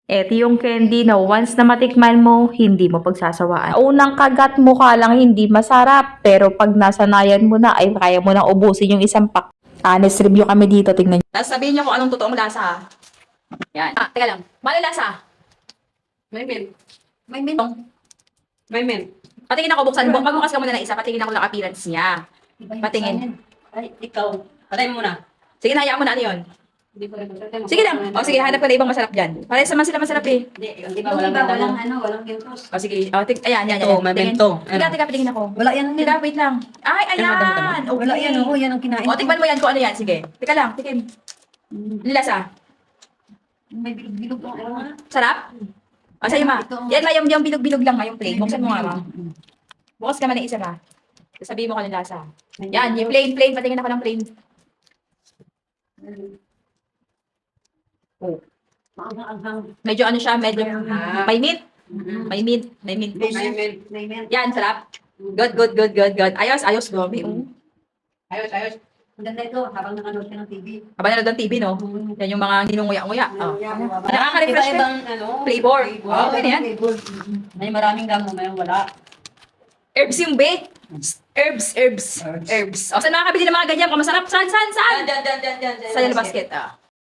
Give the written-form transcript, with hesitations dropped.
Eto yung candy na once na matikman mo, hindi mo pagsasawaan. Unang kagat mo ka lang hindi masarap, pero pag nasanayan mo na, ay kaya mo nang ubusin yung isang pack. Honest review kami dito, tingnan nyo. Tapos sabihin nyo kung anong totoong lasa. Yan. Teka lang. Mano lasa? May mint. May mint. May mint. Patingin ako, buksan. Magbukas ka muna ng isa. Patingin ako ng appearance niya. Patingin. Ay, ikaw. Patay mo muna. Sige, hayaan mo na. Ano yun? Hindi ko rin masarap. Sige lang. O sige, hanap ka na ibang masarap dyan. Parehas naman sila masarap eh. Hindi, di ba walang walang ginkos. O sige. O, ayan, yan. Ito, may Tingin. mento. Teka, patingin ako. Wala yan. Teka, wait lang. Ay, ayan. Okay. Wala yan, oh, yan ang kinain. O, tikman mo yan kung ano yan. Sige. Teka lang, tikim. Lasa. May bilog lang. Ano? Sarap? O, sa'yo ma. Yan ma, yung bilog-bilog lang ma, yung plain. Buksan mo nga ma. Bukas ka man ng isa ma. Sabihin mo kung ano lasa. Yan, yung plain. Patingin ako ng plain. Oh. Medyo ano siya, medyo may mint. May mint. May mint. Yan, sarap. Good. Ayos, gobe. Ayos. Maganda ito, habang nakanood ka ng TV. Aba na ng TV, no? Yan yung mga ninunguya-nguya. Oh. Nakaka-refresh ka. Iba-ibang Flavor. Okay na yan. May maraming damo, may wala. Herbs yung be. Herbs. O, saan makakabili ng mga ganyan? Kung masarap, saan? Dyan. Sa yellow basket. Ah.